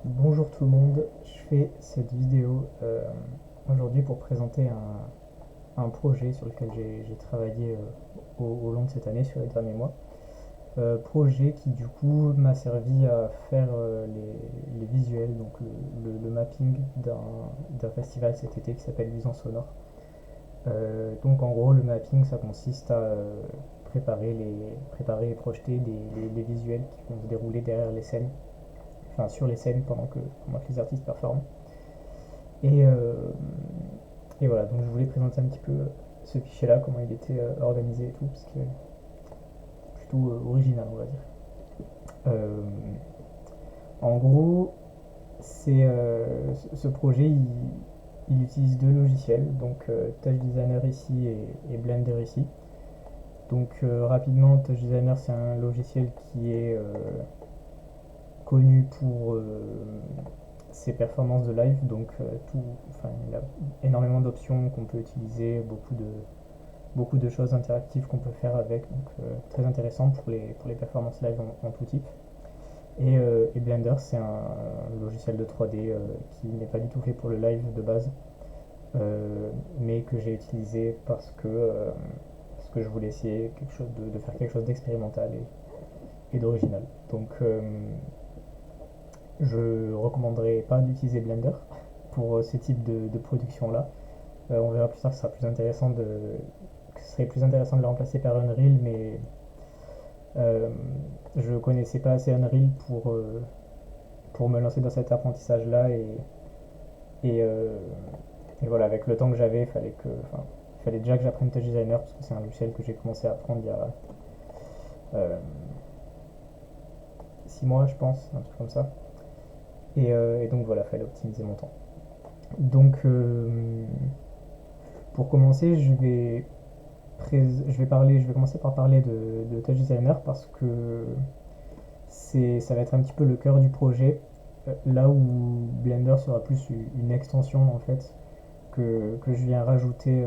Bonjour tout le monde, je fais cette vidéo aujourd'hui pour présenter un projet sur lequel j'ai travaillé au long de cette année, sur les derniers mois. Projet qui du coup m'a servi à faire les visuels, donc le mapping d'un festival cet été qui s'appelle Luisant Sonore. Donc en gros le mapping ça consiste à préparer et projeter les visuels qui vont se dérouler derrière les scènes, enfin sur les scènes pendant que les artistes performent. Et, euh, et voilà, donc je voulais présenter un petit peu ce fichier-là, comment il était organisé et tout, parce que plutôt original, on va dire. Euh, En gros, ce projet, il utilise deux logiciels, donc Touch Designer ici et Blender ici. Donc rapidement, Touch Designer, c'est un logiciel qui est connu pour ses performances de live, donc enfin, il a énormément d'options qu'on peut utiliser, beaucoup de choses interactives qu'on peut faire avec, donc très intéressant pour les performances live en tout type. Et Blender, c'est un logiciel de 3D qui n'est pas du tout fait pour le live de base, mais que j'ai utilisé parce que je voulais essayer de faire quelque chose d'expérimental et d'original. Donc je recommanderais pas d'utiliser Blender pour ce type de production-là. On verra plus tard que ce serait plus intéressant de le remplacer par Unreal, mais euh, je connaissais pas assez Unreal pour me lancer dans cet apprentissage-là et, euh, et voilà, avec le temps que j'avais, il fallait déjà que j'apprenne Touch Designer parce que c'est un logiciel que j'ai commencé à apprendre il y a euh, 6 mois, je pense, un truc comme ça. Et donc voilà, il fallait optimiser mon temps. Donc pour commencer, je vais commencer par parler de Touch Designer parce que ça va être un petit peu le cœur du projet, là où Blender sera plus une extension en fait que je viens rajouter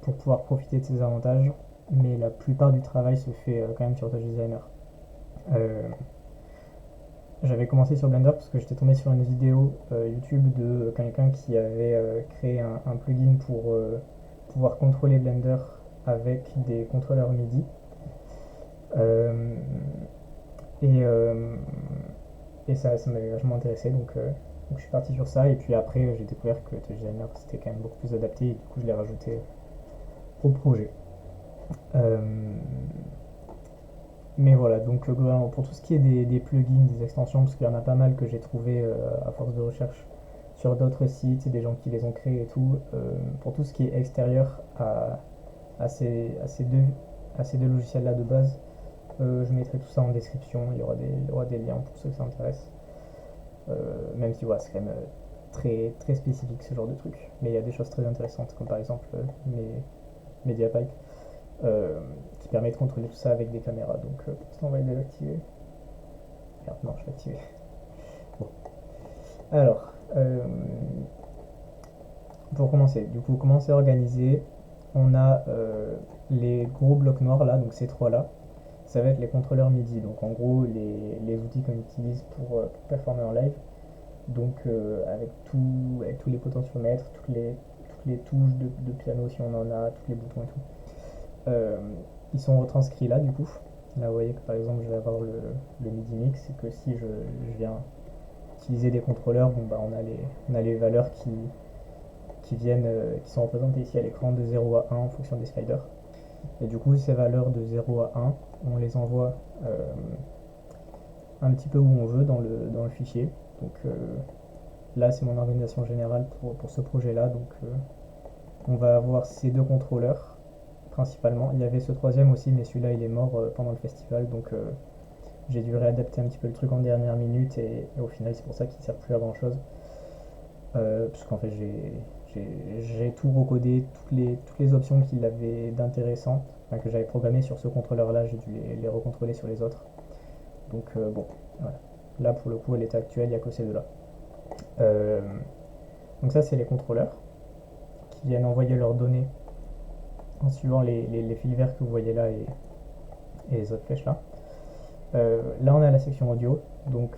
pour pouvoir profiter de ses avantages, mais la plupart du travail se fait quand même sur Touch Designer. Euh, J'avais commencé sur Blender parce que j'étais tombé sur une vidéo YouTube de quelqu'un qui avait créé un plugin pour pouvoir contrôler Blender avec des contrôleurs MIDI. Euh, et, euh, et ça m'avait vachement intéressé, donc je suis parti sur ça. Et puis après, j'ai découvert que Touch Designer c'était quand même beaucoup plus adapté, et du coup, je l'ai rajouté au projet. Euh, mais voilà, donc pour tout ce qui est des plugins, des extensions, parce qu'il y en a pas mal que j'ai trouvé à force de recherche sur d'autres sites, des gens qui les ont créés et tout, pour tout ce qui est extérieur à ces deux logiciels-là de base, je mettrai tout ça en description, il y aura des liens pour ceux que ça intéresse. Même si voilà, c'est quand même très, très spécifique ce genre de truc. Mais il y a des choses très intéressantes, comme par exemple MediaPipe, qui permet de contrôler tout ça avec des caméras. Donc pour l'instant, on va les désactiver. Merde, non, je l'ai activé. Bon. Alors, pour commencer, du coup, comment c'est organisé? On a les gros blocs noirs là, donc ces trois-là. Ça va être les contrôleurs MIDI, donc en gros les outils qu'on utilise pour performer en live. Donc avec tous les potentiomètres, toutes les touches de piano si on en a, tous les boutons et tout. Euh, Ils sont retranscrits là du coup. Là vous voyez que par exemple je vais avoir le MIDI mix et que si je viens utiliser des contrôleurs, bon bah on a les valeurs qui sont représentées ici à l'écran de 0 à 1 en fonction des sliders. Et du coup ces valeurs de 0 à 1, on les envoie un petit peu où on veut dans le fichier. Donc là c'est mon organisation générale pour ce projet-là. Donc on va avoir ces deux contrôleurs principalement. Il y avait ce troisième aussi, mais celui-là il est mort pendant le festival, donc j'ai dû réadapter un petit peu le truc en dernière minute et au final c'est pour ça qu'il ne sert plus à grand chose. Parce qu'en fait j'ai tout recodé, toutes les options qu'il avait d'intéressantes, enfin, que j'avais programmées sur ce contrôleur-là, j'ai dû les recontrôler sur les autres. Donc bon, voilà. Là pour le coup à l'état actuel il n'y a que ces deux-là. Euh, donc ça c'est les contrôleurs qui viennent envoyer leurs données en suivant les fils verts que vous voyez là et les autres flèches là. Là, on a la section audio. Donc,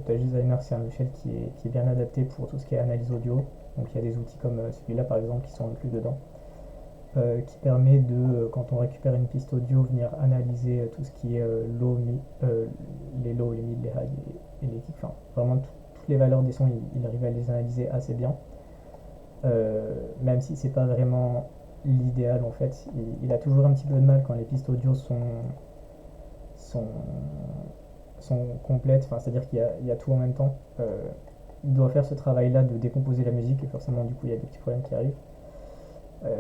Touch Designer, c'est un logiciel qui est bien adapté pour tout ce qui est analyse audio. Donc, il y a des outils comme celui-là, par exemple, qui sont inclus dedans, qui permet de, quand on récupère une piste audio, venir analyser tout ce qui est les lows, les mid, les high et les kicks. Enfin, vraiment toutes les valeurs des sons, il arrive à les analyser assez bien. Même si c'est pas vraiment l'idéal en fait. Il a toujours un petit peu de mal quand les pistes audio sont, sont complètes, enfin, c'est-à-dire qu'il y a tout en même temps. Il doit faire ce travail-là de décomposer la musique et forcément du coup il y a des petits problèmes qui arrivent.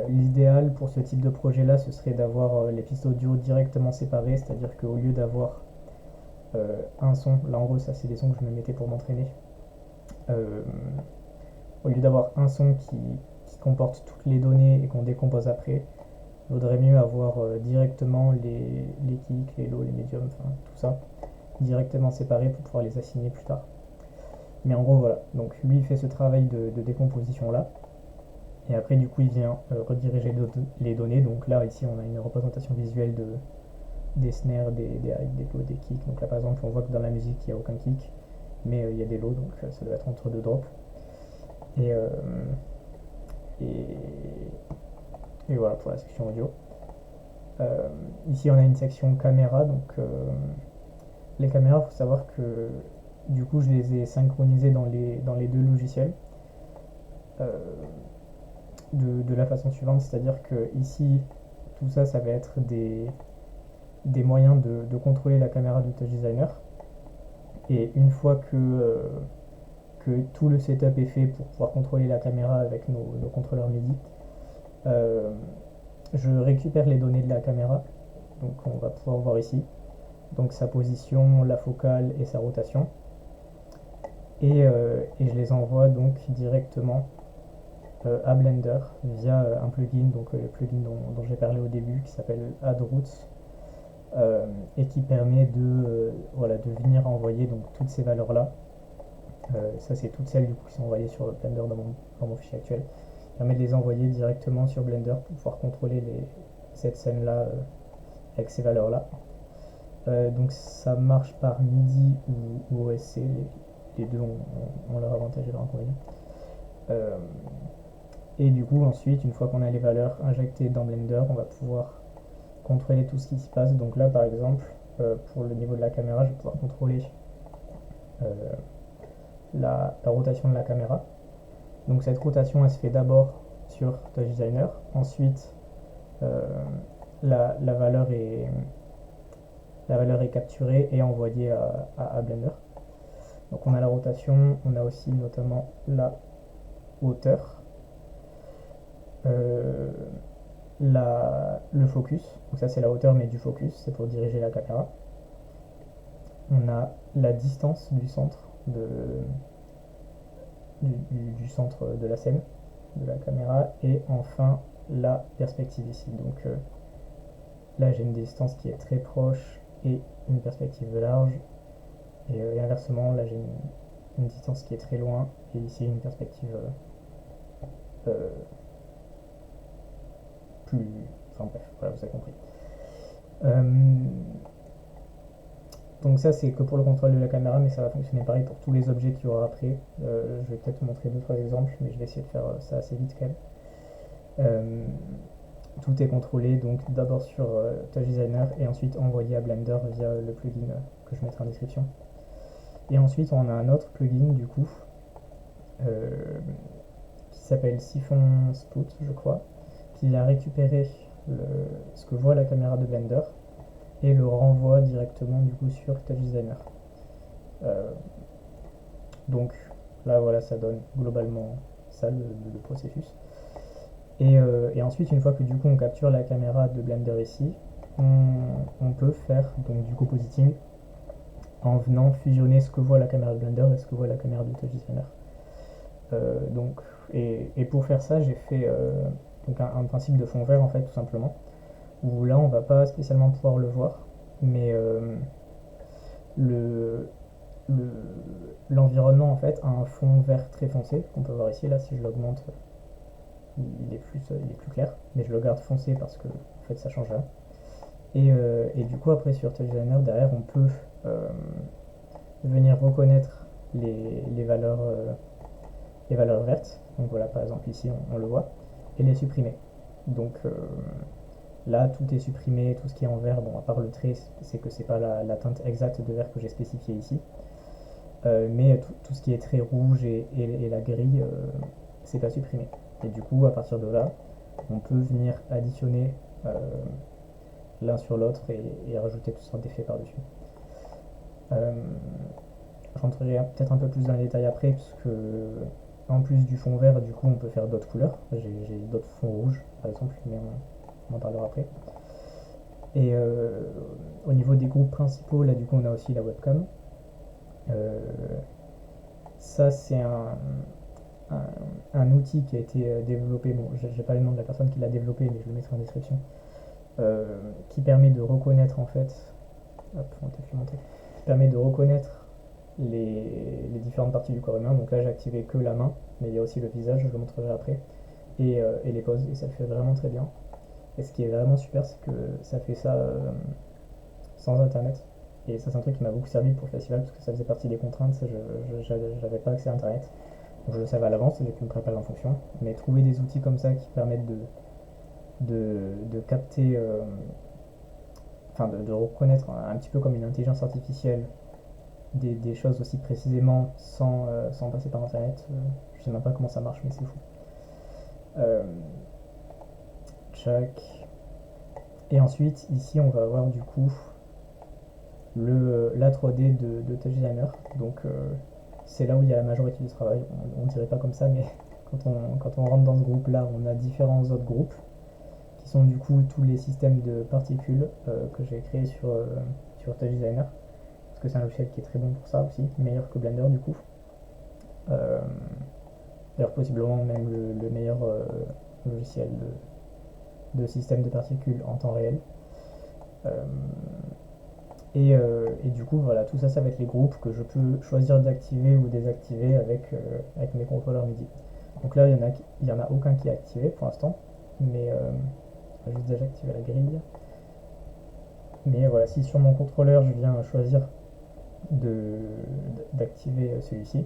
L'idéal pour ce type de projet-là, ce serait d'avoir les pistes audio directement séparées, c'est-à-dire qu'au lieu d'avoir un son, là en gros ça c'est des sons que je me mettais pour m'entraîner, euh, au lieu d'avoir un son qui comporte toutes les données et qu'on décompose après, il vaudrait mieux avoir directement les kicks, les lows, les médiums, enfin tout ça, directement séparés pour pouvoir les assigner plus tard. Mais en gros voilà, donc lui il fait ce travail de décomposition là, et après du coup il vient rediriger les données, donc là ici on a une représentation visuelle des snares, des highs, des lows, des kicks, donc là par exemple on voit que dans la musique il n'y a aucun kick, mais il y a des lows, donc ça doit être entre deux drops. Et, euh, et, et voilà pour la section audio. Ici on a une section caméra, donc les caméras, il faut savoir que du coup je les ai synchronisées dans les deux logiciels euh, de la façon suivante, c'est-à-dire que ici tout ça, ça va être des moyens de contrôler la caméra de Touch Designer. Et une fois que tout le setup est fait pour pouvoir contrôler la caméra avec nos contrôleurs MIDI, euh, je récupère les données de la caméra, donc on va pouvoir voir ici, donc sa position, la focale et sa rotation, et je les envoie donc directement à Blender via un plugin, donc le plugin dont j'ai parlé au début qui s'appelle Add Roots, et qui permet voilà, de venir envoyer donc toutes ces valeurs là. Ça c'est toutes celles du coup qui sont envoyées sur Blender dans mon fichier actuel. Ça permet de les envoyer directement sur Blender pour pouvoir contrôler cette scène là avec ces valeurs là. Donc ça marche par MIDI ou OSC, les deux ont leur avantage et leur inconvénient. Euh, et du coup ensuite, une fois qu'on a les valeurs injectées dans Blender, on va pouvoir contrôler tout ce qui s'y passe. Donc là par exemple, pour le niveau de la caméra, je vais pouvoir contrôler euh, la rotation de la caméra. Donc cette rotation elle se fait d'abord sur Touch Designer, ensuite euh, la valeur est capturée et envoyée à Blender. Donc on a la rotation, on a aussi notamment la hauteur, euh, le focus, donc ça c'est la hauteur mais du focus, c'est pour diriger la caméra. On a la distance du centre du centre de la scène, de la caméra, et enfin la perspective ici. Donc là j'ai une distance qui est très proche et une perspective large, et inversement là j'ai une distance qui est très loin et ici une perspective euh, plus... Enfin bref, voilà, vous avez compris. Euh, donc ça c'est que pour le contrôle de la caméra, mais ça va fonctionner pareil pour tous les objets qu'il y aura après. Je vais peut-être vous montrer 2-3 exemples, mais je vais essayer de faire ça assez vite quand même. Tout est contrôlé donc d'abord sur Touch Designer et ensuite envoyé à Blender via le plugin que je mettrai en description. Et ensuite on a un autre plugin du coup euh, qui s'appelle Siphon Spout je crois, qui a récupéré ce que voit la caméra de Blender et le renvoie directement du coup sur Touch Designer. Euh, donc là voilà, ça donne globalement ça le processus. Et ensuite, une fois que du coup on capture la caméra de Blender ici, on peut faire donc du compositing en venant fusionner ce que voit la caméra de Blender et ce que voit la caméra de Touch Designer. Donc, et pour faire ça, j'ai fait donc un principe de fond vert en fait tout simplement, où là on va pas spécialement pouvoir le voir, mais le, l'environnement en fait a un fond vert très foncé qu'on peut voir ici. Là si je l'augmente il est plus clair, mais je le garde foncé parce que en fait ça change rien. Et du coup, après sur Touch Designer, derrière, on peut euh, venir reconnaître les valeurs vertes. Donc voilà, par exemple ici, on le voit, et les supprimer. Donc là, tout est supprimé, tout ce qui est en vert, bon, à part le trait, c'est que c'est pas la teinte exacte de vert que j'ai spécifié ici. Mais tout ce qui est trait rouge et la grille, c'est pas supprimé. Et du coup, à partir de là, on peut venir additionner l'un sur l'autre et rajouter toutes sortes d'effets par-dessus. Euh, je rentrerai peut-être un peu plus dans les détails après, puisque en plus du fond vert, du coup, on peut faire d'autres couleurs. J'ai d'autres fonds rouges, par exemple, mais on en parlera après. Et au niveau des groupes principaux, là, du coup, on a aussi la webcam. Euh, Ça, c'est un, un outil qui a été développé. Bon, j'ai pas le nom de la personne qui l'a développé, mais je le mettrai en description. Qui permet de reconnaître en fait. Hop, on va peut-être le montrer. Qui permet de reconnaître les différentes parties du corps humain. Donc là, j'ai activé que la main, mais il y a aussi le visage, je le montrerai après. Et les poses, et ça le fait vraiment très bien. Et ce qui est vraiment super, c'est que ça fait ça sans internet. Et ça, c'est un truc qui m'a beaucoup servi pour le festival parce que ça faisait partie des contraintes. J'avais pas accès à internet. Donc je le savais à l'avance, j'ai pu me préparer en fonction. Mais trouver des outils comme ça qui permettent de capter, enfin de reconnaître un petit peu comme une intelligence artificielle des choses aussi précisément sans passer par internet, je sais même pas comment ça marche, mais c'est fou. Euh, Tchac. Et ensuite, ici, on va avoir du coup la 3D de Touch Designer. Donc c'est là où il y a la majorité du travail. On dirait pas comme ça, mais quand on rentre dans ce groupe-là, on a différents autres groupes qui sont du coup tous les systèmes de particules que j'ai créés sur Touch Designer. Parce que c'est un logiciel qui est très bon pour ça aussi, meilleur que Blender du coup. Euh, D'ailleurs, possiblement même le meilleur logiciel de système de particules en temps réel. Euh, et du coup, voilà, tout ça, ça va être les groupes que je peux choisir d'activer ou désactiver avec mes contrôleurs MIDI. Donc là, il y en a aucun qui est activé pour l'instant, mais je vais juste déjà activer la grille. Mais voilà, si sur mon contrôleur, je viens choisir d'activer celui-ci,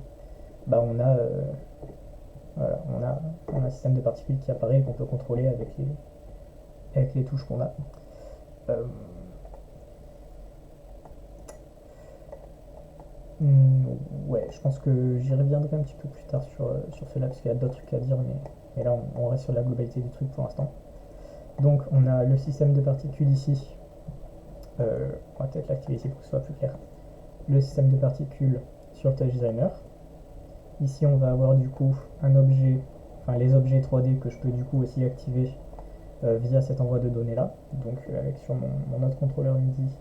bah voilà, on a un système de particules qui apparaît et qu'on peut contrôler avec les touches qu'on a. Euh, Hmm, ouais, je pense que j'y reviendrai un petit peu plus tard sur cela parce qu'il y a d'autres trucs à dire, mais là on reste sur la globalité du truc pour l'instant. Donc on a le système de particules ici. On va peut-être l'activer ici pour que ce soit plus clair. Le système de particules sur Touch Designer. Ici on va avoir du coup un objet, enfin les objets 3D que je peux du coup aussi activer via cet envoi de données là. Donc avec sur mon autre contrôleur MIDI,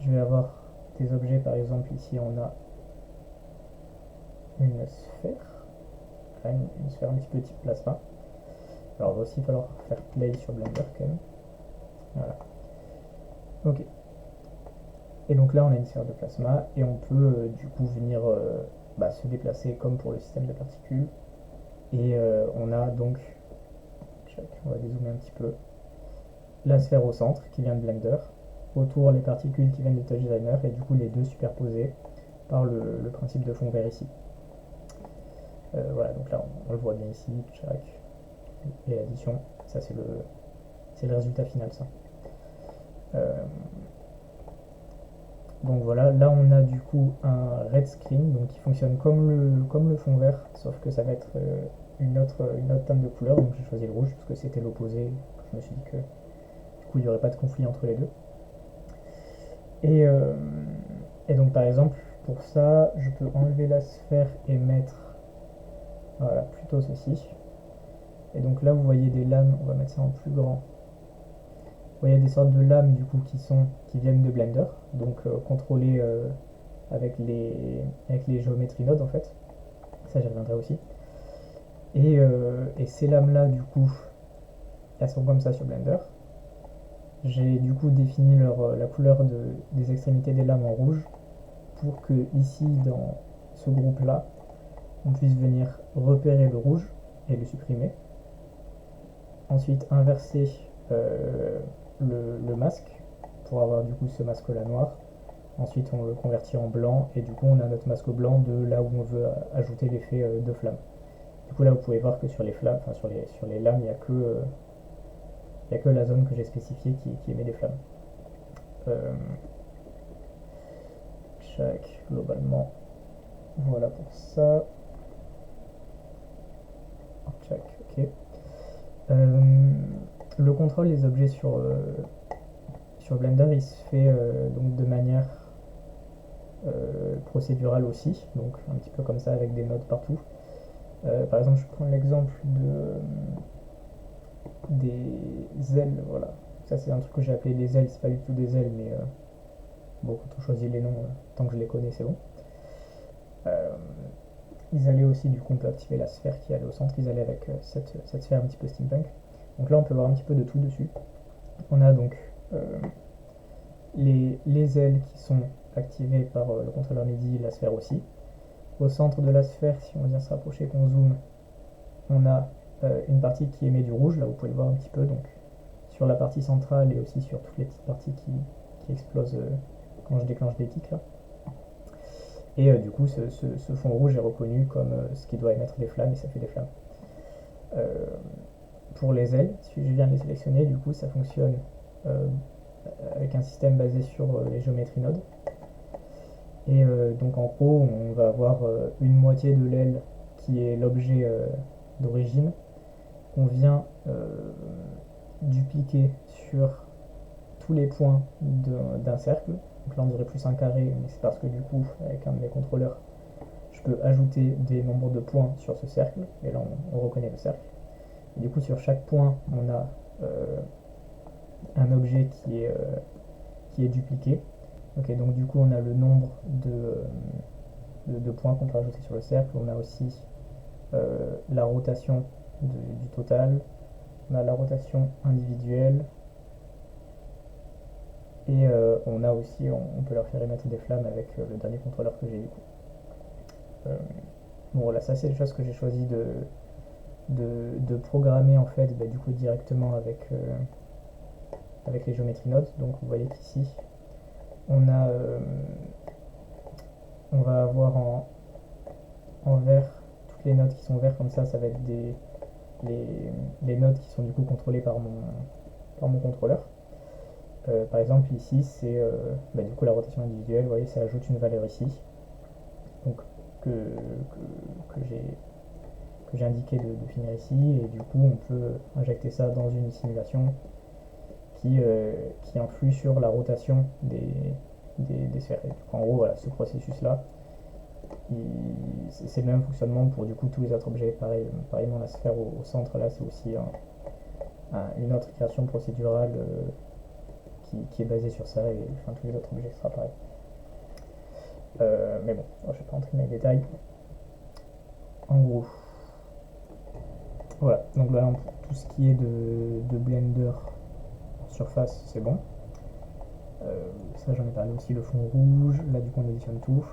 je vais avoir des objets, par exemple ici on a une sphère, une sphère un petit peu type plasma. Alors il va aussi falloir faire play sur Blender quand même. Voilà. Ok. Et donc là on a une sphère de plasma et on peut du coup venir se déplacer comme pour le système de particules. Et on a donc, on va dézoomer un petit peu, la sphère au centre qui vient de Blender, autour les particules qui viennent de Touch Designer et du coup les deux superposés par le principe de fond vert ici. Voilà, donc là on le voit bien ici, check, et l'addition, ça c'est le résultat final ça. Euh, donc voilà, là on a du coup un red screen donc qui fonctionne comme le fond vert, sauf que ça va être une autre teinte de couleur, donc j'ai choisi le rouge parce que c'était l'opposé, je me suis dit que du coup il n'y aurait pas de conflit entre les deux. Et, euh, et donc par exemple pour ça je peux enlever la sphère et mettre voilà, plutôt ceci. Et donc là vous voyez des lames, on va mettre ça en plus grand. Vous voyez des sortes de lames du coup qui viennent de Blender, donc contrôlées avec les géométries nodes en fait. Ça j'y reviendrai aussi. Et ces lames là du coup elles sont comme ça sur Blender. J'ai du coup défini la couleur des extrémités des lames en rouge pour que ici dans ce groupe là on puisse venir repérer le rouge et le supprimer. Ensuite inverser le masque pour avoir du coup ce masque là noir. Ensuite, on le convertit en blanc et du coup, on a notre masque blanc de là où on veut ajouter l'effet de flamme. Du coup, là, vous pouvez voir que sur les flammes, enfin sur les lames, il y a que la zone que j'ai spécifiée qui émet des flammes. Euh, Globalement, voilà pour ça. Check, ok. Euh, le contrôle des objets sur Blender, il se fait donc de manière procédurale aussi, donc un petit peu comme ça avec des nodes partout. Par exemple, je prends l'exemple des ailes, voilà. Ça, c'est un truc que j'ai appelé des ailes, c'est pas du tout des ailes, mais bon, quand on choisit les noms, tant que je les connais, c'est bon. Euh, Ils allaient aussi, du coup, on peut activer la sphère qui allait au centre, ils allaient avec cette sphère un petit peu steampunk. Donc là, on peut voir un petit peu de tout dessus. On a donc les ailes qui sont activées par le contrôleur MIDI, la sphère aussi. Au centre de la sphère, si on vient se rapprocher, qu'on zoome, on a une partie qui émet du rouge, là vous pouvez le voir un petit peu, donc sur la partie centrale et aussi sur toutes les petites parties qui explosent quand je déclenche des tics là. Et du coup, ce fond rouge est reconnu comme ce qui doit émettre des flammes et ça fait des flammes. Euh, pour les ailes, si je viens de les sélectionner, du coup, ça fonctionne euh, avec un système basé sur les géométries nodes. Et donc en gros, on va avoir une moitié de l'aile qui est l'objet d'origine, qu'on vient dupliquer sur tous les points d'un cercle. Donc là, on dirait plus un carré, mais c'est parce que du coup, avec un de mes contrôleurs, je peux ajouter des nombres de points sur ce cercle, et là, on reconnaît le cercle. Et du coup, sur chaque point, on a un objet qui est dupliqué. Ok, donc du coup, on a le nombre de points qu'on peut ajouter sur le cercle. On a aussi la rotation du total. On a la rotation individuelle. Et on a aussi, on peut leur faire émettre des flammes avec le dernier contrôleur que j'ai du coup. Euh, bon voilà, ça c'est les choses que j'ai choisi de programmer en fait bah, du coup directement avec les géométries nodes. Donc vous voyez qu'ici on a on va avoir en vert toutes les nodes qui sont vertes comme ça va être les nodes qui sont du coup contrôlées par mon contrôleur. Par exemple ici c'est bah, du coup la rotation individuelle, vous voyez ça ajoute une valeur ici. Donc que, que, que j'ai indiqué de finir ici et du coup on peut injecter ça dans une simulation qui influe sur la rotation des sphères. Et du coup, en gros, voilà, ce processus-là, c'est le même fonctionnement pour du coup tous les autres objets. Pareil, pareillement, la sphère au centre, là, c'est aussi une autre création procédurale qui est basée sur ça et enfin, tous les autres objets, ce sera pareil. Mais bon, je ne vais pas entrer dans les détails. En gros, voilà. Donc là, pour tout ce qui est de Blender en surface, c'est bon. Ça, j'en ai parlé aussi, le fond rouge. Là, du coup, on additionne tout.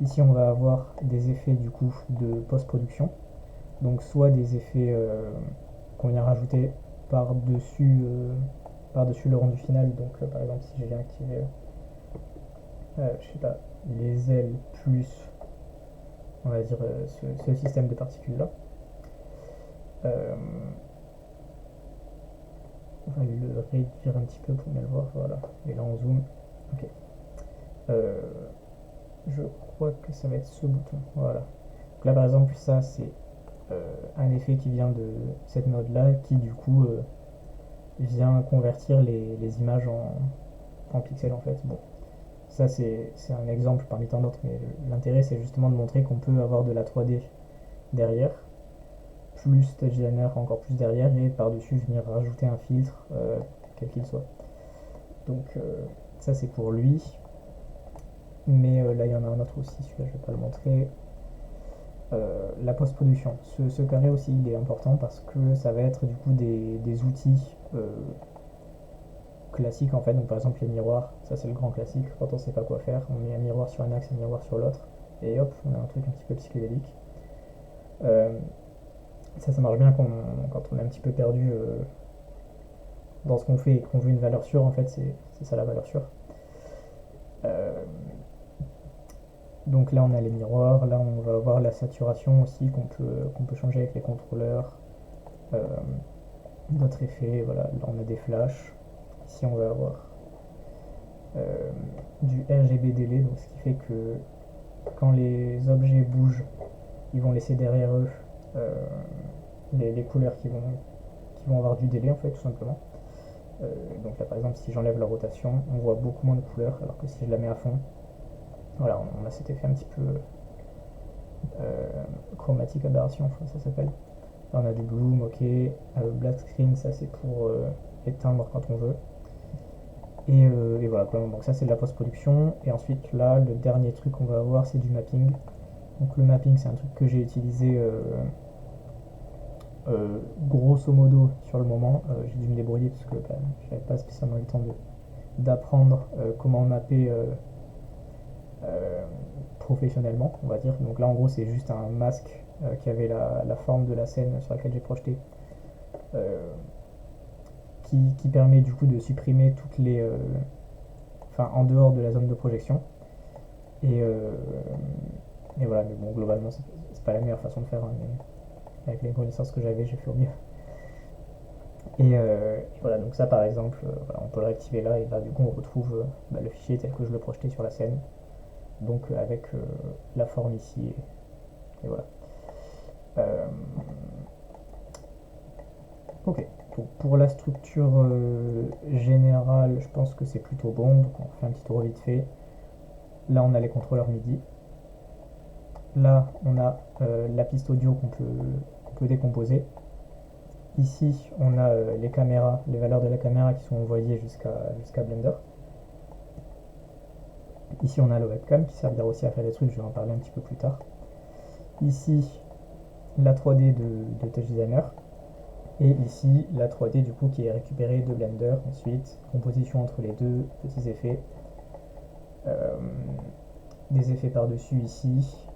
Ici, on va avoir des effets du coup de post-production. Donc, soit des effets qu'on vient rajouter par-dessus par-dessus le rendu final. Donc, par exemple, si je viens activer, je sais pas, les ailes plus, on va dire, ce système de particules là. Euh, on va le réduire un petit peu pour bien le voir. Voilà. Et là, on zoome. Ok. Euh, je crois que ça va être ce bouton. Voilà. Donc là, par exemple, ça, c'est un effet qui vient de cette node là qui du coup vient convertir les images en pixels en fait. Bon, ça c'est un exemple parmi tant d'autres, mais l'intérêt c'est justement de montrer qu'on peut avoir de la 3D derrière, plus Touch Designer encore plus derrière, et par-dessus venir rajouter un filtre, quel qu'il soit. Donc ça c'est pour lui, mais là il y en a un autre aussi, celui-là je vais pas le montrer. La post-production. Ce carré aussi il est important parce que ça va être du coup des outils classiques en fait. Donc par exemple les miroirs, ça c'est le grand classique. Quand on sait pas quoi faire, on met un miroir sur un axe, un miroir sur l'autre, et hop, on a un truc un petit peu psychédélique. Ça marche bien quand on est un petit peu perdu dans ce qu'on fait et qu'on veut une valeur sûre, en fait, c'est ça la valeur sûre. Euh, donc là, on a les miroirs. Là, on va avoir la saturation aussi qu'on peut changer avec les contrôleurs. Euh, D'autres effets, voilà, là on a des flashs. Ici, on va avoir euh, du RGB délai, donc ce qui fait que quand les objets bougent, ils vont laisser derrière eux euh, les couleurs qui vont avoir du délai en fait tout simplement. Donc là par exemple si j'enlève la rotation, on voit beaucoup moins de couleurs alors que si je la mets à fond, voilà on a cet effet un petit peu chromatique aberration, je crois que ça s'appelle. Là on a du bloom, ok, black screen ça c'est pour éteindre quand on veut. Et voilà, donc ça c'est de la post-production. Et ensuite là, le dernier truc qu'on va avoir c'est du mapping. Donc le mapping c'est un truc que j'ai utilisé grosso modo sur le moment. J'ai dû me débrouiller parce que j'avais pas spécialement eu le temps d'apprendre comment mapper euh, professionnellement, on va dire. Donc là en gros c'est juste un masque qui avait la forme de la scène sur laquelle j'ai projeté. Euh, qui permet du coup de supprimer toutes les, enfin en dehors de la zone de projection. Et, euh, et voilà, mais bon, globalement, c'est pas la meilleure façon de faire, hein, mais avec les connaissances que j'avais, j'ai fait au mieux. Et voilà, donc ça par exemple, voilà, on peut le réactiver là, et là du coup on retrouve le fichier tel que je le projetais sur la scène, donc avec la forme ici, et voilà. Euh, ok, donc pour la structure générale, je pense que c'est plutôt bon, donc on fait un petit tour vite fait. Là on a les contrôleurs MIDI. Là, on a la piste audio qu'on peut décomposer. Ici, on a les caméras, les valeurs de la caméra qui sont envoyées jusqu'à Blender. Ici, on a le webcam qui servira aussi à faire des trucs, je vais en parler un petit peu plus tard. Ici, la 3D de Touch Designer. Et ici, la 3D du coup qui est récupérée de Blender. Ensuite, composition entre les deux, petits effets. Euh, des effets par-dessus ici,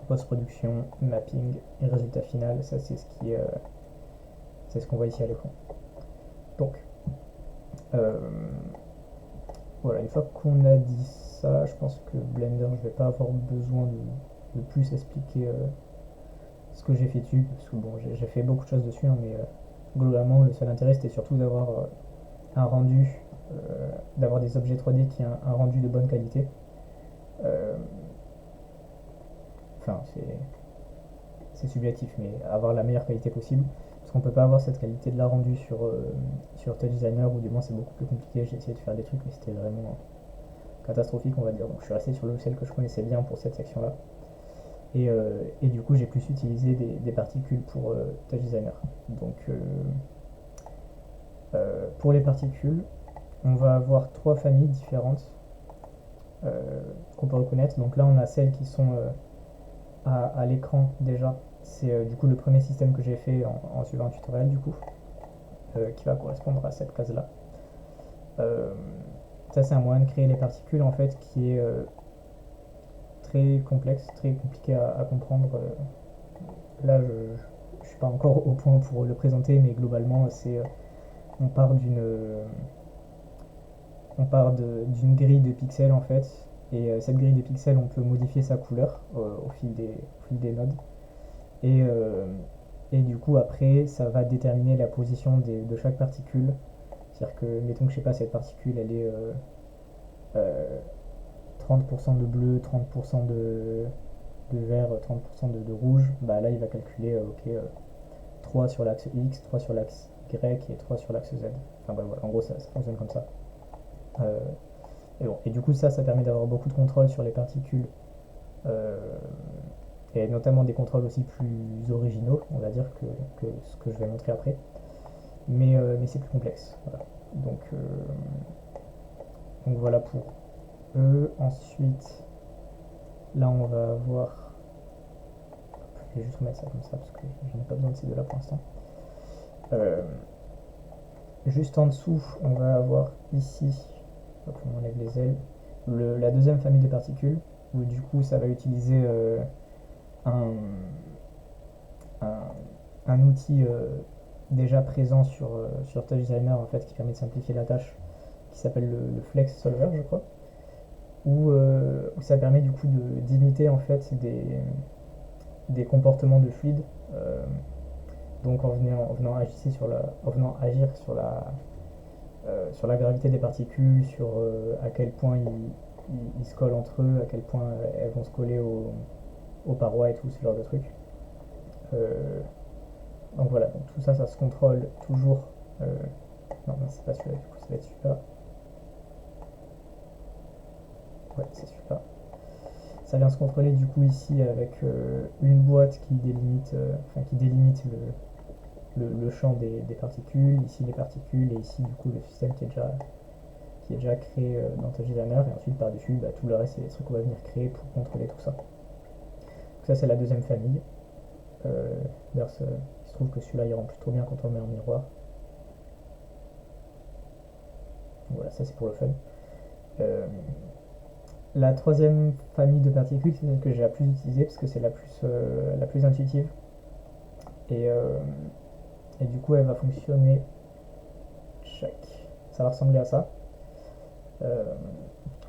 post-production, mapping et résultat final. Ça, c'est ce qu'on voit ici à l'écran. Donc, euh, voilà, une fois qu'on a dit ça, je pense que Blender, je vais pas avoir besoin de plus expliquer ce que j'ai fait dessus, parce que bon, j'ai fait beaucoup de choses dessus, hein, mais globalement, le seul intérêt c'était surtout d'avoir un rendu, d'avoir des objets 3D qui ont un rendu de bonne qualité. Euh, Enfin, c'est subjectif, mais avoir la meilleure qualité possible. Parce qu'on peut pas avoir cette qualité de la rendu sur Touch Designer, ou du moins c'est beaucoup plus compliqué. J'ai essayé de faire des trucs, mais c'était vraiment catastrophique, on va dire. Donc je suis resté sur le logiciel que je connaissais bien pour cette section-là. Et du coup, j'ai plus utilisé des particules pour Touch Designer. Donc, pour les particules, on va avoir trois familles différentes qu'on peut reconnaître. Donc là, on a celles qui sont à l'écran déjà. C'est du coup le premier système que j'ai fait en suivant un tutoriel du coup, qui va correspondre à cette case-là. Euh, Ça, c'est un moyen de créer les particules en fait qui est très complexe, très compliqué à comprendre. Là, je suis pas encore au point pour le présenter, mais globalement, on part d'une grille de pixels en fait, et cette grille de pixels, on peut modifier sa couleur au fil des nodes, et, euh, et du coup après, ça va déterminer la position de chaque particule. C'est-à-dire que, mettons que je sais pas, cette particule, elle est euh, 30% de bleu, 30% de vert, 30% de rouge, bah là il va calculer ok, 3 sur l'axe X, 3 sur l'axe Y et 3 sur l'axe Z. Enfin bah, voilà, en gros ça fonctionne comme ça. Euh, et bon, et du coup ça permet d'avoir beaucoup de contrôle sur les particules, euh, et notamment des contrôles aussi plus originaux, on va dire, que ce que je vais montrer après. Mais c'est plus complexe. Voilà. Donc voilà pour eux. Ensuite, là on va avoir. Je vais juste remettre ça comme ça parce que je n'ai pas besoin de ces deux-là pour l'instant. Euh, Juste en dessous, on va avoir ici, hop, on enlève les ailes, la deuxième famille de particules, où du coup ça va utiliser un, un, un outil déjà présent sur Touch Designer en fait, qui permet de simplifier la tâche, qui s'appelle le Flex Solver, je crois, où ça permet du coup d'imiter en fait des comportements de fluide. Donc en venant agir sur la gravité des particules, sur à quel point ils se collent entre eux, à quel point elles vont se coller aux parois et tout ce genre de trucs. Euh, donc voilà, donc tout ça, ça se contrôle toujours. Non, c'est pas celui-là, du coup, ça va être celui-là. Ouais, c'est celui-là. Ça vient se contrôler du coup ici avec une boîte qui délimite le champ des particules, ici les particules et ici du coup le système qui est déjà créé dans Touch Designer et ensuite par-dessus bah, tout le reste c'est des trucs qu'on va venir créer pour contrôler tout ça. Donc ça c'est la deuxième famille. D'ailleurs il se trouve que celui-là il rend plutôt bien quand on le met en miroir. Voilà, ça c'est pour le fun. Euh, la troisième famille de particules, c'est celle que j'ai la plus utilisée parce que c'est la plus intuitive. Et, euh, et du coup, elle va fonctionner. Ça va ressembler à ça. Euh,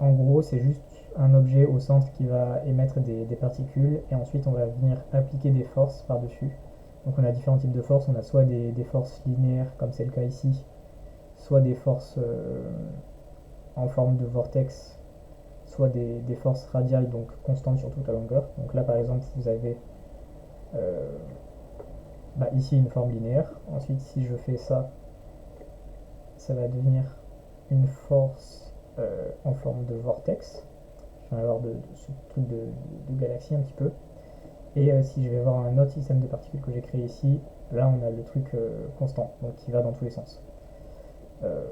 En gros, c'est juste un objet au centre qui va émettre des particules et ensuite on va venir appliquer des forces par-dessus. Donc on a différents types de forces. On a soit des forces linéaires, comme c'est le cas ici, soit des forces en forme de vortex, soit des forces radiales, donc constantes sur toute la longueur. Donc là, par exemple, vous avez euh, bah, ici une forme linéaire. Ensuite, si je fais ça, ça va devenir une force en forme de vortex. Je vais avoir de ce truc de galaxie un petit peu. Et si je vais voir un autre système de particules que j'ai créé ici, là on a le truc constant, donc qui va dans tous les sens. Euh,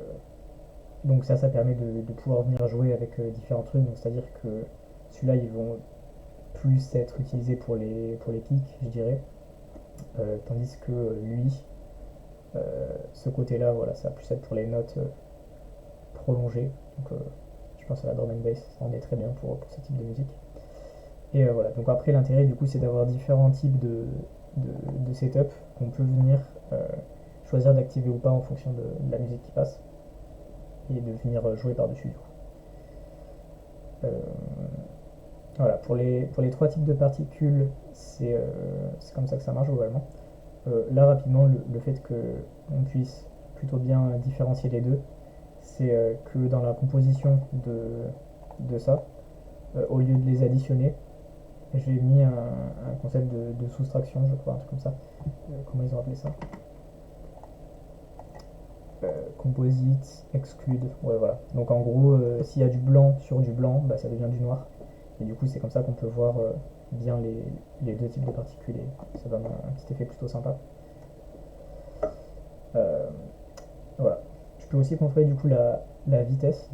donc ça permet de pouvoir venir jouer avec différents trucs, donc c'est-à-dire que celui-là ils vont plus être utilisés pour les kicks, je dirais, tandis que lui, ce côté-là, voilà, ça va plus être pour les notes prolongées. Donc je pense à la drum and bass, ça en est très bien pour ce type de musique. Et voilà, donc après l'intérêt du coup c'est d'avoir différents types de setup qu'on peut venir choisir d'activer ou pas en fonction de la musique qui passe et de venir jouer par-dessus du coup. Euh, voilà, pour les trois types de particules, c'est comme ça que ça marche globalement. Là rapidement, le fait qu'on puisse plutôt bien différencier les deux, c'est que dans la composition de ça, au lieu de les additionner, j'ai mis un concept de soustraction, je crois, un truc comme ça. Comment ils ont appelé ça? Composite, exclude, ouais voilà. Donc en gros, s'il y a du blanc sur du blanc, bah, ça devient du noir. Et du coup, c'est comme ça qu'on peut voir bien les deux types de particules et ça donne un petit effet plutôt sympa. Euh, voilà. Je peux aussi contrôler du coup la vitesse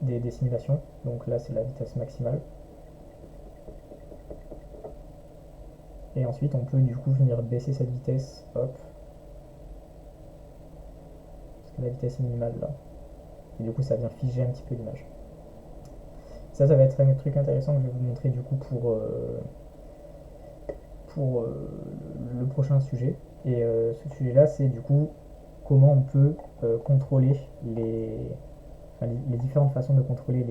des simulations. Donc là, c'est la vitesse maximale. Et ensuite, on peut du coup venir baisser cette vitesse, hop, parce que la vitesse est minimale là. Et du coup, ça vient figer un petit peu l'image. Ça va être un truc intéressant que je vais vous montrer du coup pour le prochain sujet. Et ce sujet-là, c'est du coup comment on peut contrôler les différentes façons de contrôler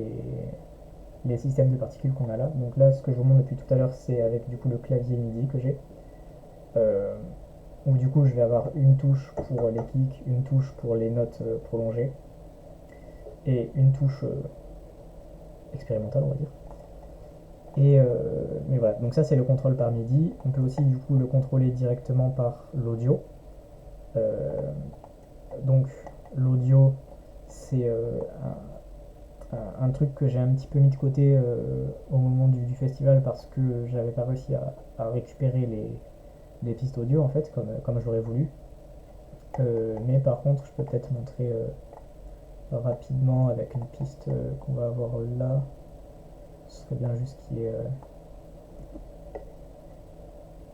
les systèmes de particules qu'on a là. Donc là, ce que je vous montre depuis tout à l'heure, c'est avec du coup le clavier MIDI que j'ai. Euh, où du coup, je vais avoir une touche pour les kicks, une touche pour les notes prolongées et une touche expérimentale, on va dire. Et mais voilà, donc ça c'est le contrôle par MIDI. On peut aussi du coup le contrôler directement par l'audio. Euh, donc l'audio, c'est un truc que j'ai un petit peu mis de côté au moment du festival parce que j'avais pas réussi à récupérer les pistes audio en fait comme j'aurais voulu. Mais par contre, je peux peut-être montrer rapidement avec une piste qu'on va avoir là. Ce serait bien juste qu'il y ait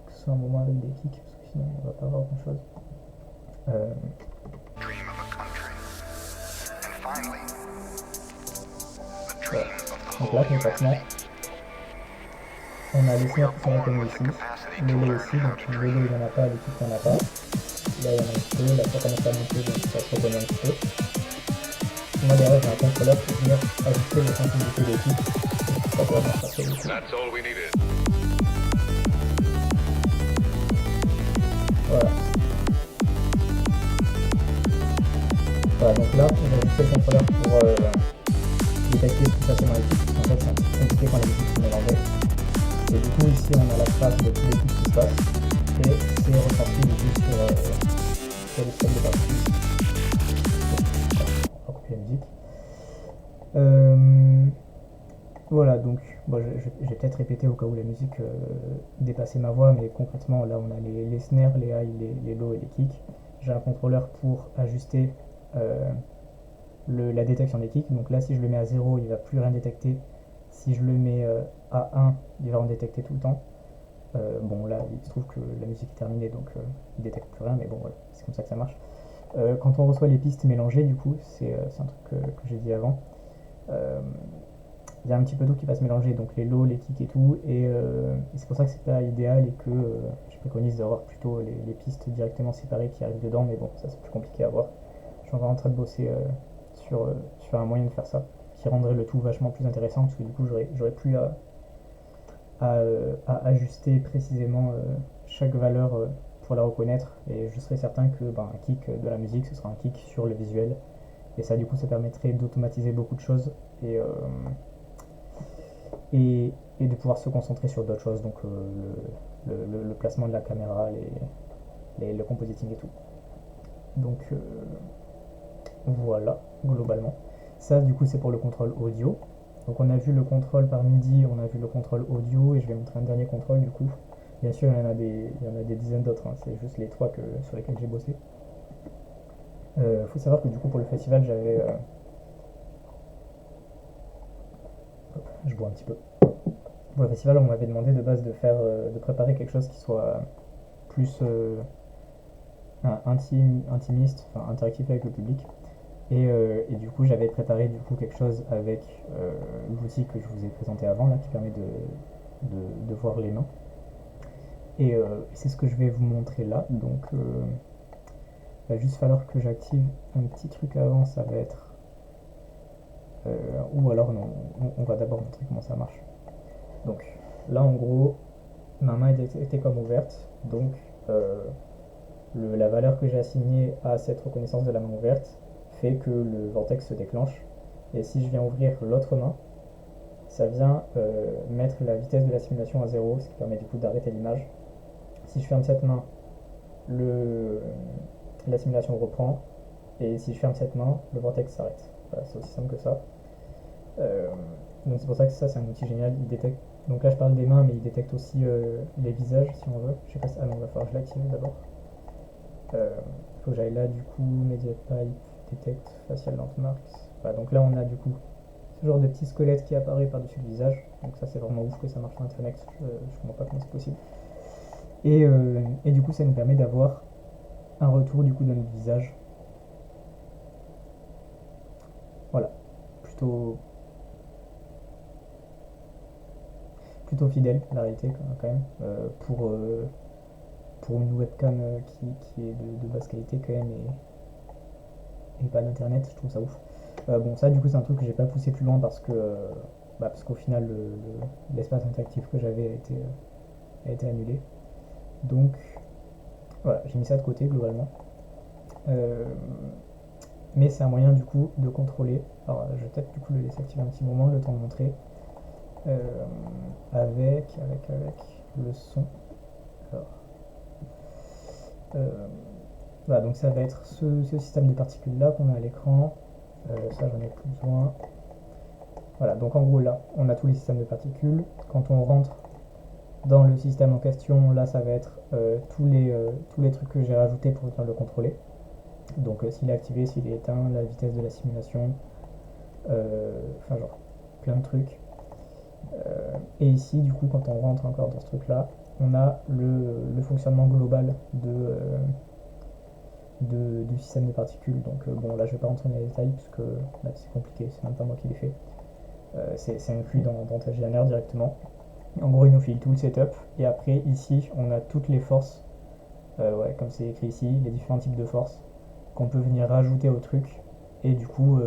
que ce soit un moment avec des kicks parce que sinon on va pas avoir grand chose. Euh, voilà. Donc là concrètement, On a les snares qui sont reconnus ici, les lows ici, donc les lows il n'y en a pas, les kicks il n'y en a pas. Là il y en a un petit peu, là ça commence à monter donc ça se reconnaît un petit peu. Moi derrière j'ai un contrôleur pour venir ajuster la sensibilité des kicks. Ça doit marcher assez du coup. Voilà. Voilà, donc là on va ajuster le contrôleur pour détecter plus facilement les kicks, parce qu'en fait c'est un petit peu compliqué quand les kicks sont mélangés. Et du coup ici on a la trace de tous les kicks qui se passent, et c'est retranscrit du coup sur le système de particules. On va couper la musique. Voilà, donc bon, je vais peut-être répéter au cas où la musique dépassait ma voix, mais concrètement là on a les snares, les highs, les lows et les kicks. J'ai un contrôleur pour ajuster la détection des kicks. Donc là si je le mets à 0 il va plus rien détecter. Si je le mets à 1 il va en détecter tout le temps. Bon là il se trouve que la musique est terminée donc il détecte plus rien, mais bon voilà, c'est comme ça que ça marche. Quand on reçoit les pistes mélangées du coup, c'est un truc que j'ai dit avant. Il y a un petit peu tout qui va se mélanger, donc les lows, les kicks et tout, et c'est pour ça que c'est pas idéal et que je préconise d'avoir plutôt les pistes directement séparées qui arrivent dedans, mais bon, ça c'est plus compliqué à voir. Je suis encore en train de bosser sur un moyen de faire ça, qui rendrait le tout vachement plus intéressant, parce que du coup j'aurais plus à ajuster précisément chaque valeur pour la reconnaître, et je serais certain que un kick de la musique, ce sera un kick sur le visuel, et ça du coup ça permettrait d'automatiser beaucoup de choses, et de pouvoir se concentrer sur d'autres choses, donc le placement de la caméra, le compositing et tout. Donc voilà, globalement. Ça, du coup, c'est pour le contrôle audio. Donc on a vu le contrôle par MIDI, on a vu le contrôle audio, et je vais montrer un dernier contrôle du coup. Bien sûr, il y en a des dizaines d'autres, hein. C'est juste les trois sur lesquels j'ai bossé. Faut savoir que du coup, pour le festival, je bois un petit peu. Pour le festival, on m'avait demandé de base de préparer quelque chose qui soit plus intimiste, enfin interactif avec le public. Et du coup, j'avais préparé du coup quelque chose avec l'outil que je vous ai présenté avant, là, qui permet de voir les mains. Et c'est ce que je vais vous montrer là. Donc, il va juste falloir que j'active un petit truc avant. Ça va être. Ou alors, non, on va d'abord montrer comment ça marche. Donc, là, en gros, ma main était comme ouverte. Donc, la valeur que j'ai assignée à cette reconnaissance de la main ouverte fait que le vortex se déclenche. Et si je viens ouvrir l'autre main, ça vient mettre la vitesse de la simulation à 0, ce qui permet du coup d'arrêter l'image. Si je ferme cette main, la simulation reprend, et si je ferme cette main, le vortex s'arrête. Voilà, c'est aussi simple que ça. Donc c'est pour ça que ça c'est un outil génial. Il détecte. Donc là je parle des mains, mais il détecte aussi les visages si on veut. Je sais pas si... Ah non, il va falloir que je l'active d'abord. Faut que j'aille là du coup, Media Pipe, Detect, Facial Landmarks. Voilà, donc là on a du coup ce genre de petit squelette qui apparaît par-dessus le visage. Donc ça c'est vraiment ouf que ça marche en Ntranex, je comprends pas comment c'est possible. Et du coup ça nous permet d'avoir un retour du coup de notre visage. Voilà, plutôt fidèle la réalité quand même, pour une webcam qui est de basse qualité quand même, et pas d'internet, je trouve ça ouf. Bon, ça du coup c'est un truc que j'ai pas poussé plus loin parce qu'au final l'espace interactif que j'avais a été annulé. Donc voilà, j'ai mis ça de côté globalement. Mais c'est un moyen du coup de contrôler. Alors je vais peut-être du coup le laisser activer un petit moment, le temps de montrer. Avec le son. Alors, voilà, donc ça va être ce système de particules là qu'on a à l'écran. Ça j'en ai plus besoin. Voilà, donc en gros là on a tous les systèmes de particules. Quand on rentre dans le système en question, là ça va être tous les trucs que j'ai rajoutés pour venir le contrôler. Donc s'il est activé, s'il est éteint, la vitesse de la simulation, enfin genre plein de trucs. Et ici du coup quand on rentre encore dans ce truc là, on a le fonctionnement global du système de particules. Donc bon là je vais pas rentrer dans les détails parce que c'est compliqué, c'est même pas moi qui l'ai fait. C'est inclus dans TGNR directement. En gros, il nous file tout le setup. Et après, ici, on a toutes les forces, ouais, comme c'est écrit ici, les différents types de forces qu'on peut venir rajouter au truc et du coup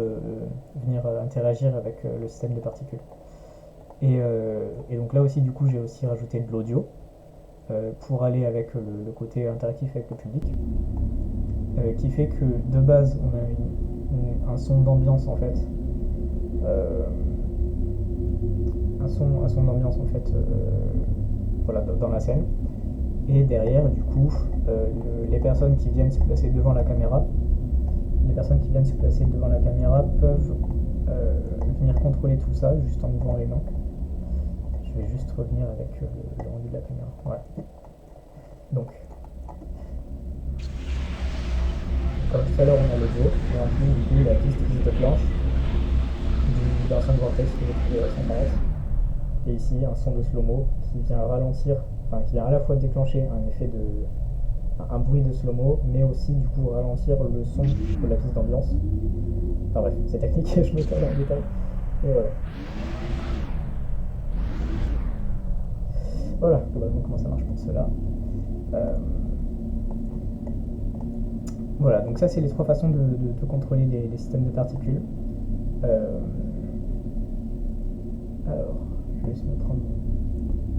venir interagir avec le système de particules. Et donc là aussi, du coup, j'ai aussi rajouté de l'audio pour aller avec le côté interactif avec le public, qui fait que de base, on a un son d'ambiance en fait, euh, un son d'ambiance en fait, voilà, dans la scène. Et derrière, du coup, les personnes qui viennent se placer devant la caméra, les personnes qui viennent se placer devant la caméra peuvent venir contrôler tout ça juste en ouvrant les mains. Je vais juste revenir avec le rendu de la caméra. Voilà. Donc, comme tout à l'heure, on a l'audio, et en plus, du coup, la piste qui se déclenche d'un son de vortex que j'ai trouvé sur internet. Et ici, un son de slow-mo qui vient ralentir, enfin, qui vient à la fois déclencher un effet de, un bruit de slow-mo, mais aussi du coup ralentir le son de la piste d'ambiance. Enfin bref, c'est technique, je me perds dans le détail. Et voilà. Voilà, globalement comment ça marche pour cela. Euh, voilà, donc ça c'est les trois façons de contrôler les systèmes de particules. Euh, alors, je vais essayer de prendre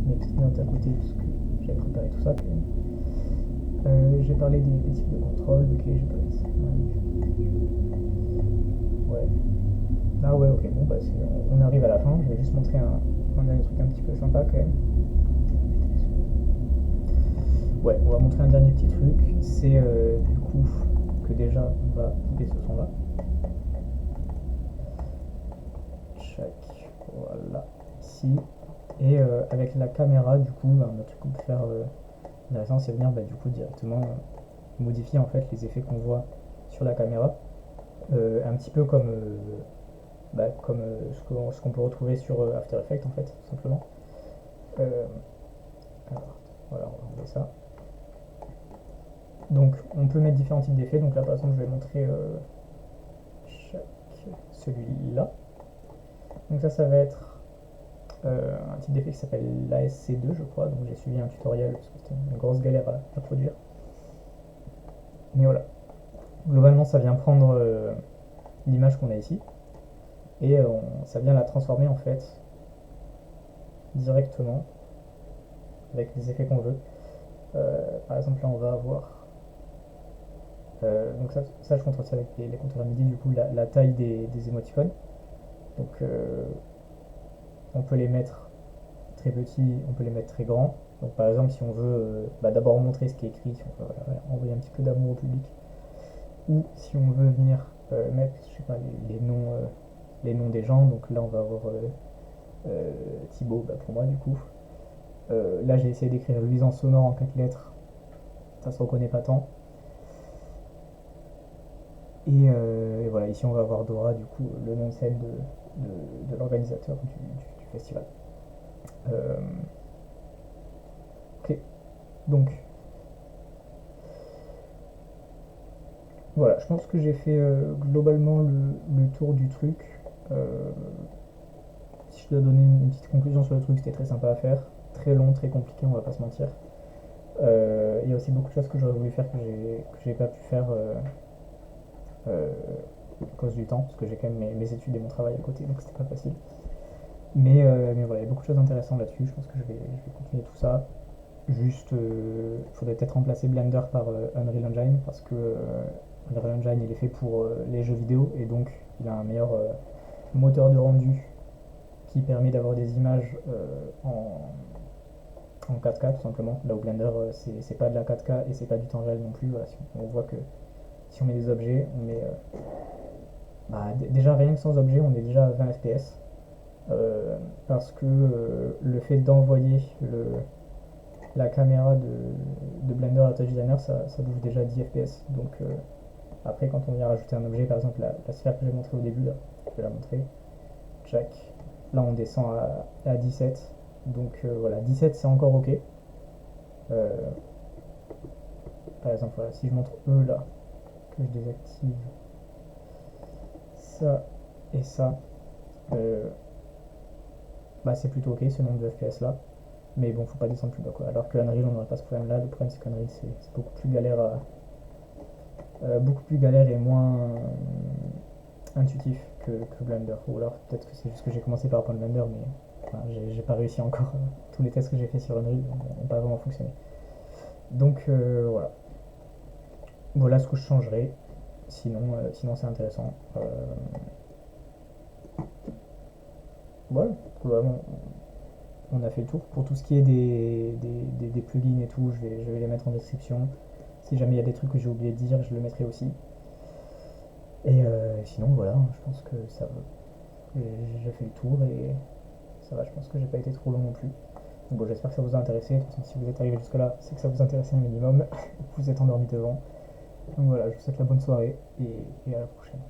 mes petites notes à côté parce que j'ai préparé tout ça. J'ai parlé des types de contrôle, ok, j'ai parlé de ça. Ouais. Ah ouais, ok, bon, bah on arrive à la fin. Je vais juste montrer un dernier truc un petit peu sympa quand même. Ouais, on va montrer un dernier petit truc. C'est du coup que déjà on va couper ce son là. Chac, voilà, ici. Et avec la caméra, du coup, un autre truc qu'on peut faire intéressant, c'est venir du coup directement modifier en fait les effets qu'on voit sur la caméra. Un petit peu comme, comme ce qu'on peut retrouver sur After Effects en fait, tout simplement. Euh, alors, voilà, on va enlever ça. Donc on peut mettre différents types d'effets. Donc là par exemple je vais montrer celui-là. Donc ça va être un type d'effet qui s'appelle l'ASC2 je crois. Donc j'ai suivi un tutoriel parce que c'était une grosse galère à produire. Mais voilà. Globalement ça vient prendre l'image qu'on a ici. Et ça vient la transformer en fait directement avec les effets qu'on veut. Par exemple là on va avoir donc ça je contrôle ça avec les contrôleurs MIDI du coup la taille des émoticônes. Donc on peut les mettre très petits, on peut les mettre très grands. Donc par exemple si on veut d'abord montrer ce qui est écrit, si on veut envoyer un petit peu d'amour au public, ou si on veut venir mettre je sais pas, les noms des gens, donc là on va avoir Thibaut pour moi du coup. Là j'ai essayé d'écrire luisance sonore en 4 lettres, ça se reconnaît pas tant. Et voilà, ici on va avoir Dora, du coup, le nom de scène de l'organisateur du festival. Euh, ok, donc voilà, je pense que j'ai fait globalement le tour du truc. Euh, si je dois donner une petite conclusion sur le truc, c'était très sympa à faire. Très long, très compliqué, on va pas se mentir. Il y a aussi beaucoup de choses que j'aurais voulu faire que j'ai pas pu faire euh, à cause du temps, parce que j'ai quand même mes études et mon travail à côté, donc c'était pas facile. Mais voilà, il y a beaucoup de choses intéressantes là-dessus. Je pense que je vais continuer tout ça. Juste, il faudrait peut-être remplacer Blender par Unreal Engine parce que Unreal Engine il est fait pour les jeux vidéo et donc il a un meilleur moteur de rendu qui permet d'avoir des images en 4K tout simplement. Là où Blender c'est pas de la 4K et c'est pas du temps réel non plus. Voilà, on voit que si on met des objets, on met déjà rien que sans objet, on est déjà à 20 fps. Parce que le fait d'envoyer la caméra de Blender à Touch Designer, ça bouffe déjà 10 fps. Donc après, quand on vient rajouter un objet, par exemple la sphère que j'ai montrée au début, là, je vais la montrer. Jack. Là, on descend à 17. Donc voilà, 17 c'est encore ok. Euh, Par exemple, voilà, si je montre E là, que je désactive ça et ça, c'est plutôt ok ce nombre de FPS là. Mais bon, faut pas descendre plus bas quoi. Alors que Unreal, on n'aurait pas ce problème là. Le problème, c'est qu'Unreal, c'est beaucoup plus galère beaucoup plus galère et moins intuitif que Blender. Ou alors peut-être que c'est juste que j'ai commencé par apprendre Blender, mais enfin, j'ai pas réussi encore. Tous les tests que j'ai fait sur Unreal n'ont pas vraiment fonctionné. Donc voilà. Voilà ce que je changerais. Sinon c'est intéressant. Voilà, globalement, on a fait le tour. Pour tout ce qui est des plugins et tout, je vais les mettre en description. Si jamais il y a des trucs que j'ai oublié de dire, je le mettrai aussi. Et sinon, voilà, je pense que ça va. J'ai fait le tour et ça va, je pense que j'ai pas été trop long non plus. Donc bon, j'espère que ça vous a intéressé. De toute façon, si vous êtes arrivé jusque là, c'est que ça vous intéressait un minimum. Vous êtes endormi devant. Donc voilà, je vous souhaite la bonne soirée et à la prochaine.